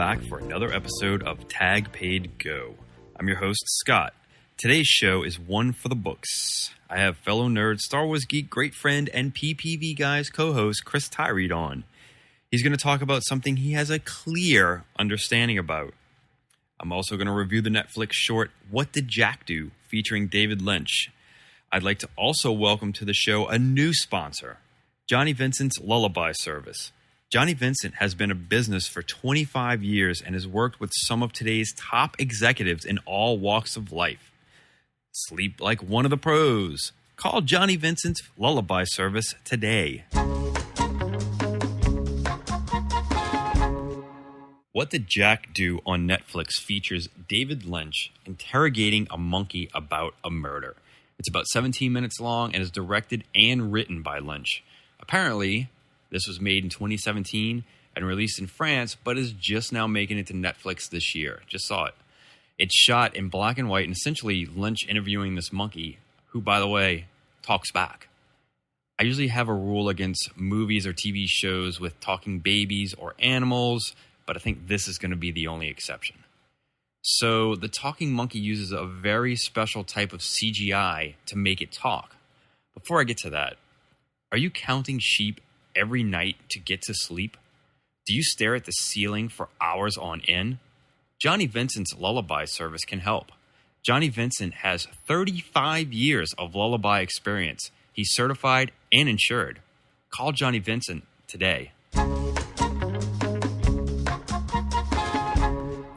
back for another episode of Tag Paid Go. I'm your host, Scott. Today's show is one for the books. I have fellow nerd, Star Wars geek, great friend, and PPVGuys co-host Chris Tarride on. He's going to talk about something he has a clear understanding about. I'm also going to review the Netflix short, What Did Jack Do?, featuring David Lynch. I'd like to also welcome to the show a new sponsor, Johnny Vincent's Lullaby service. Johnny Vincent has been in business for 25 years and has worked with some of today's top executives in all walks of life. Sleep like one of the pros. Call Johnny Vincent's Lullaby service today. What Did Jack Do on Netflix features David Lynch interrogating a monkey about a murder. It's about 17 minutes long and is directed and written by Lynch. Apparently, this was made in 2017 and released in France, but is just now making it to Netflix this year. Just saw it. It's shot in black and white, and essentially Lynch interviewing this monkey, who, by the way, talks back. I usually have a rule against movies or TV shows with talking babies or animals, but I think this is going to be the only exception. So the talking monkey uses a very special type of CGI to make it talk. Before I get to that, are you counting sheep every night to get to sleep? Do you stare at the ceiling for hours on end? Johnny Vincent's Lullaby service can help. Johnny Vincent has 35 years of lullaby experience. He's certified and insured. Call Johnny Vincent today.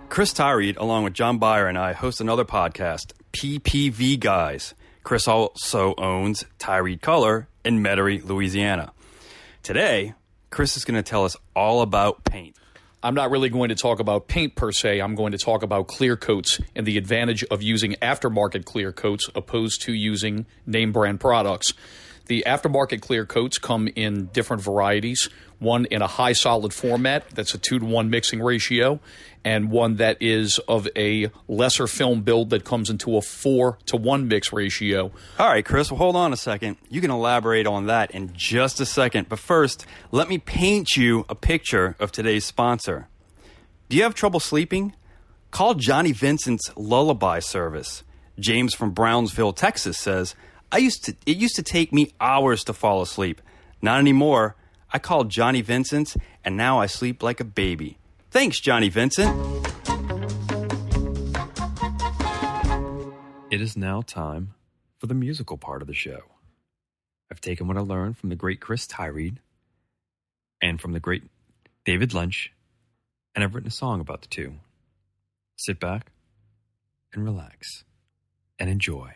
Chris Tarride, along with John Byer and I, host another podcast, PPVGuys. Chris also owns Tyrede Color in Metairie, Louisiana. Today, Chris is going to tell us all about paint. I'm not really going to talk about paint per se. I'm going to talk about clear coats and the advantage of using aftermarket clear coats opposed to using name brand products. The aftermarket clear coats come in different varieties, one in a high solid format, that's a 2-to-1 mixing ratio, and one that is of a lesser film build that comes into a 4-to-1 mix ratio. All right, Chris, well, hold on a second. You can elaborate on that in just a second. But first, let me paint you a picture of today's sponsor. Do you have trouble sleeping? Call Johnny Vincent's Lullaby service. James from Brownsville, Texas says, it used to take me hours to fall asleep. Not anymore. I called Johnny Vincent's, and now I sleep like a baby. Thanks, Johnny Vincent. It is now time for the musical part of the show. I've taken what I learned from the great Chris Tarride and from the great David Lynch, and I've written a song about the two. Sit back and relax and enjoy.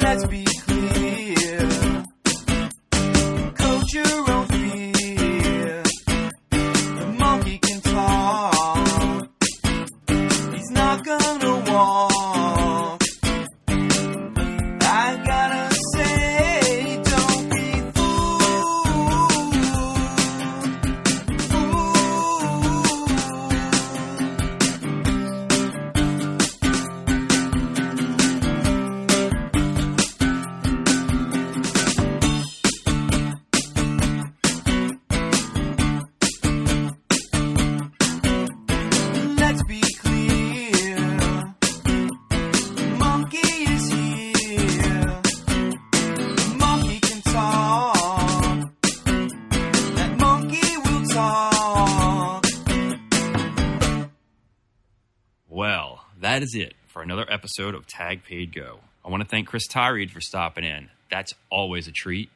Let's be clear. Coat your own fear. The monkey can talk. He's not gonna walk. I gotta say, don't be fooled. Let's be clear. Monkey is here. Monkey can talk. That monkey will talk. Well, that is it for another episode of Tag Paid Go. I want to thank Chris Tarride for stopping in. That's always a treat.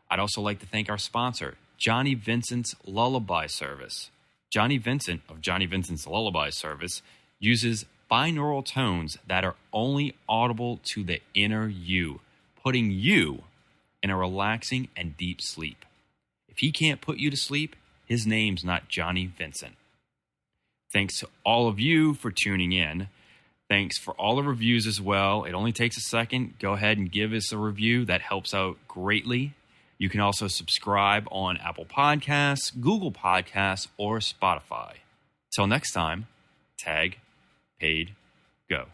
I'd also like to thank our sponsor, Johnny Vincent's Lullaby service. Johnny Vincent of Johnny Vincent's Lullaby service uses binaural tones that are only audible to the inner you, putting you in a relaxing and deep sleep. If he can't put you to sleep, his name's not Johnny Vincent. Thanks to all of you for tuning in. Thanks for all the reviews as well. It only takes a second. Go ahead and give us a review. That helps out greatly. You can also subscribe on Apple Podcasts, Google Podcasts, or Spotify. Till next time, tag, paid, go.